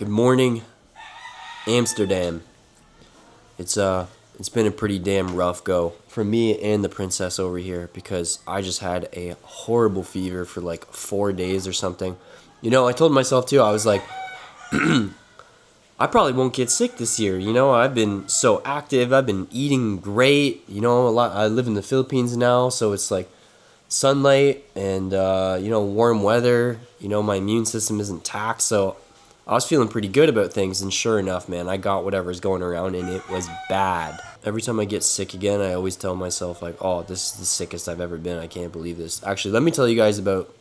Good morning, Amsterdam. It's been a pretty damn rough go for me and the princess over here because I just had a horrible fever for like 4 days or something. I told myself too. I was like, I probably won't get sick this year. I've been so active. I've been eating great. A lot. I live in the Philippines now, so it's like sunlight and warm weather. My immune system isn't taxed, so I was feeling pretty good about things. And sure enough, man, I got whatever's going around, and it was bad. Every time I get sick again, I always tell myself like, "Oh, this is the sickest I've ever been. I can't believe this." Actually, let me tell you guys about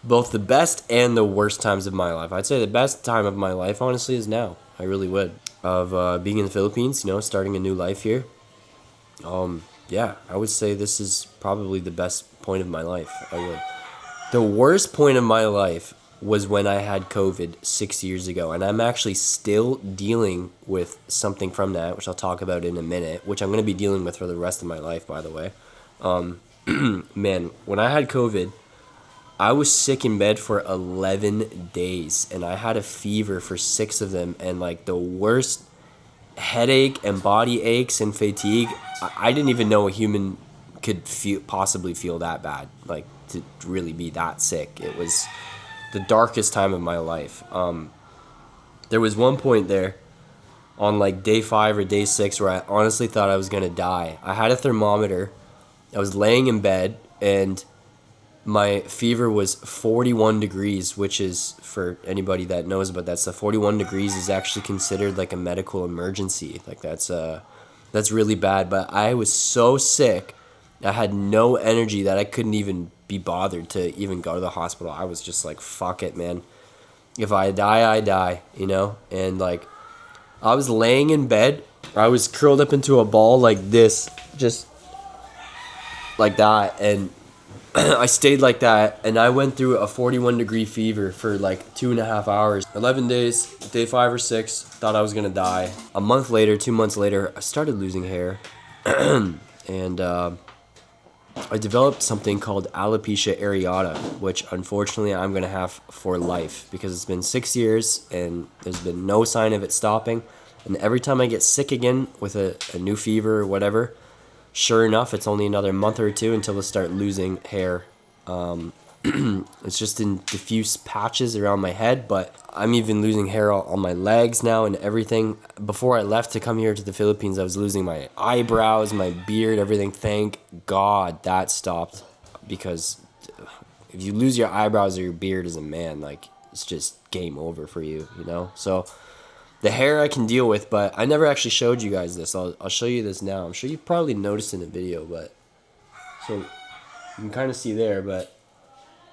both the best and the worst times of my life. I'd say the best time of my life, honestly, is now. I really would. Of being in the Philippines, starting a new life here. Yeah, I would say this is probably the best point of my life. I would. The worst point of my life was when I had COVID 6 years ago, and I'm actually still dealing with something from that, which I'll talk about in a minute, which I'm going to be dealing with for the rest of my life, by the way. Man, when I had COVID, I was sick in bed for 11 days, and I had a fever for 6 of them, and like the worst headache and body aches and fatigue. I didn't even know a human could possibly feel that bad, like to really be that sick. It was the darkest time of my life. There was one point there on like day 5 or day 6 where I honestly thought I was gonna die. I had a thermometer. I was laying in bed and my fever was 41 degrees, which is, for anybody that knows about that stuff, 41 degrees is actually considered like a medical emergency. Like that's really bad. But I was so sick, I had no energy that I couldn't even be bothered to even go to the hospital. I was just like, fuck it, man. If I die, I die, And like, I was laying in bed. I was curled up into a ball like this, just like that. And I stayed like that, and I went through a 41-degree fever for like 2.5 hours. 11 days, day 5 or 6, thought I was gonna die. A month later, 2 months later, I started losing hair, and I developed something called alopecia areata, which unfortunately I'm gonna have for life because it's been 6 years and there's been no sign of it stopping. And every time I get sick again with a new fever or whatever, sure enough, it's only another month or two until I start losing hair. It's just in diffuse patches around my head, but I'm even losing hair on my legs now and everything. Before I left to come here to the Philippines, I was losing my eyebrows, my beard, everything. Thank God that stopped, because if you lose your eyebrows or your beard as a man, like, it's just game over for you. So the hair I can deal with, but I never actually showed you guys this. I'll show you this now. I'm sure you probably noticed in the video, but so you can kind of see there, but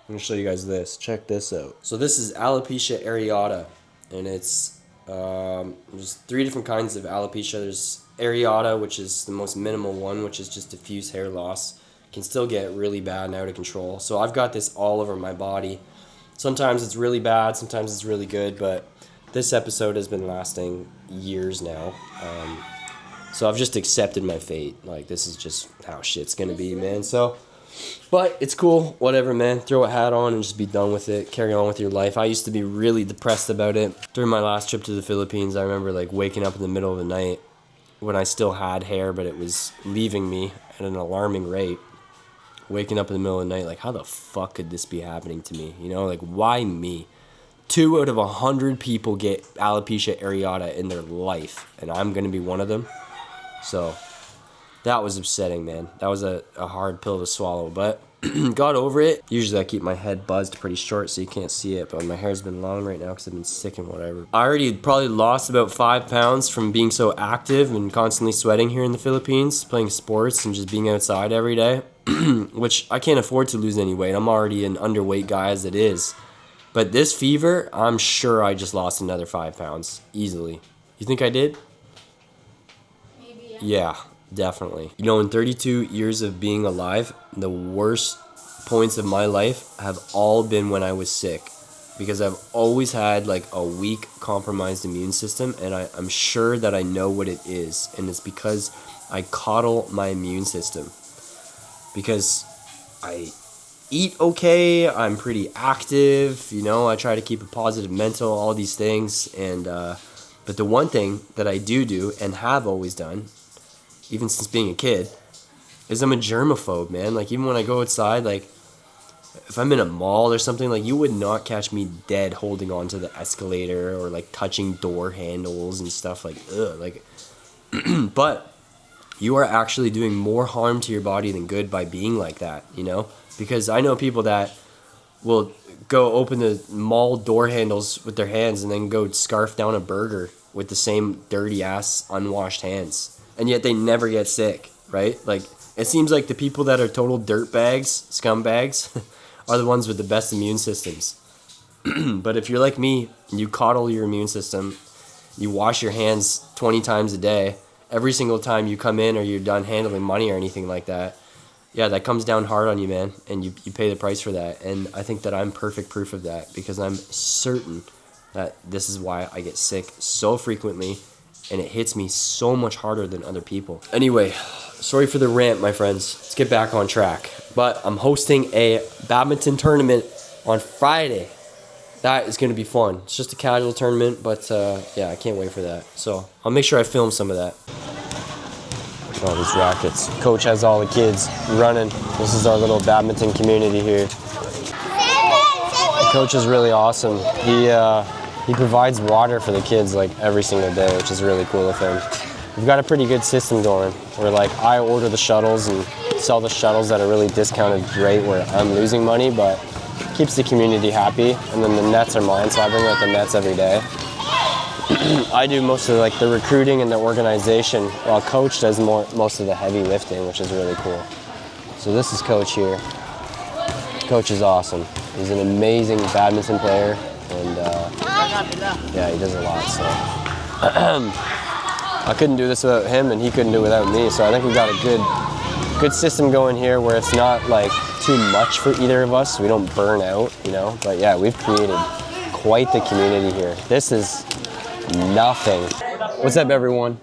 I'm gonna show you guys this. Check this out. So this is alopecia areata, and it's there's 3 different kinds of alopecia. There's areata, which is the most minimal one, which is just diffuse hair loss. It can still get really bad and out of control. So I've got this all over my body. Sometimes it's really bad, sometimes it's really good, but this episode has been lasting years now. So I've just accepted my fate. Like, this is just how shit's gonna be, man. So, but it's cool. Whatever, man. Throw a hat on and just be done with it. Carry on with your life. I used to be really depressed about it. During my last trip to the Philippines, I remember like waking up in the middle of the night when I still had hair, but it was leaving me at an alarming rate. Waking up in the middle of the night, like, how the fuck could this be happening to me? Like, why me? 2 out of 100 people get alopecia areata in their life, and I'm gonna be one of them. So that was upsetting, man. That was a hard pill to swallow, but got over it. Usually I keep my head buzzed pretty short so you can't see it, but my hair's been long right now because I've been sick and whatever. I already probably lost about 5 pounds from being so active and constantly sweating here in the Philippines, playing sports and just being outside every day, which I can't afford to lose any weight. I'm already an underweight guy as it is. But this fever, I'm sure I just lost another 5 pounds easily. You think I did? Maybe, yeah. Yeah, definitely. In 32 years of being alive, the worst points of my life have all been when I was sick, because I've always had like a weak, compromised immune system, and I'm sure that I know what it is, and it's because I coddle my immune system, because I eat okay. I'm pretty active. You know, I try to keep a positive mental, all these things. And but the one thing that I do and have always done, even since being a kid, is I'm a germaphobe, man. Like even when I go outside, like if I'm in a mall or something, like you would not catch me dead holding on to the escalator or like touching door handles and stuff like ugh, like but you are actually doing more harm to your body than good by being like that, you know? Because I know people that will go open the mall door handles with their hands and then go scarf down a burger with the same dirty ass unwashed hands. And yet they never get sick, right? Like it seems like the people that are total dirt bags, scumbags, are the ones with the best immune systems. But if you're like me, you coddle your immune system, you wash your hands 20 times a day, every single time you come in or you're done handling money or anything like that, yeah, that comes down hard on you, man, and you pay the price for that. And I think that I'm perfect proof of that because I'm certain that this is why I get sick so frequently and it hits me so much harder than other people. Anyway, sorry for the rant, my friends. Let's get back on track. But I'm hosting a badminton tournament on Friday. That is going to be fun. It's just a casual tournament, but yeah, I can't wait for that. So I'll make sure I film some of that. All these rackets. Coach has all the kids running. This is our little badminton community here. Coach is really awesome. He provides water for the kids like every single day, which is really cool of him. We've got a pretty good system going where like I order the shuttles and sell the shuttles at a really discounted rate where I'm losing money, but keeps the community happy. And then the nets are mine, so I bring out the nets every day. I do most of like the recruiting and the organization, while Coach does most of the heavy lifting, which is really cool. So this is Coach here. Coach is awesome. He's an amazing badminton player, and yeah, he does a lot. So I couldn't do this without him, and he couldn't do it without me. So I think we got a good system going here, where it's not like too much for either of us. So we don't burn out, you know. But yeah, we've created quite the community here. This is nothing. What's up, everyone?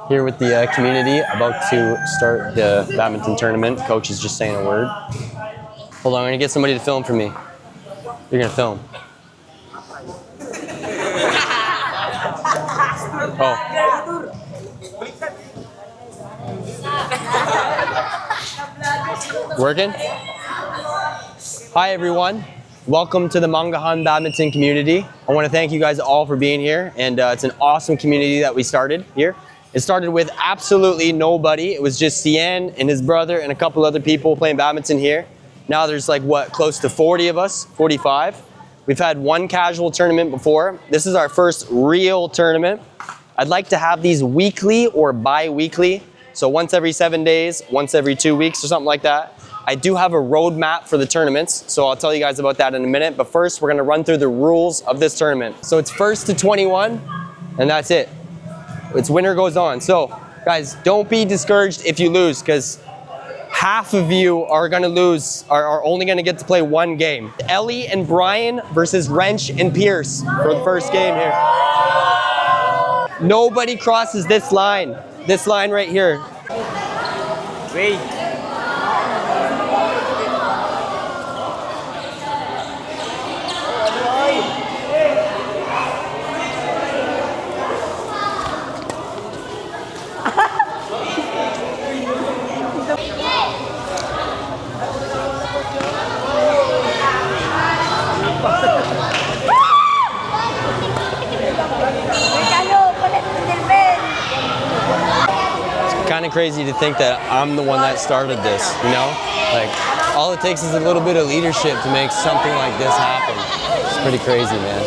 Here with the community, about to start the badminton tournament. Coach is just saying a word. Hold on, I'm gonna get somebody to film for me. You're gonna film. Oh. Working? Hi, everyone. Welcome to the Mangahan badminton community. I want to thank you guys all for being here, and it's an awesome community that we started here. It started with absolutely nobody. It was just Cian and his brother and a couple other people playing badminton here. Now there's like, what, close to 40 of us, 45. We've had one casual tournament before. This is our first real tournament. I'd like to have these weekly or bi-weekly, so once every 7 days, once every 2 weeks or something like that. I do have a roadmap for the tournaments, so I'll tell you guys about that in a minute. But first, we're gonna run through the rules of this tournament. So it's first to 21, and that's it. It's winner goes on. So guys, don't be discouraged if you lose, because half of you are gonna lose, are only gonna get to play one game. Ellie and Brian versus Wrench and Pierce for the first game here. Nobody crosses this line right here. Wait. Kind of crazy to think that I'm the one that started this, you know? Like, all it takes is a little bit of leadership to make something like this happen. It's pretty crazy, man.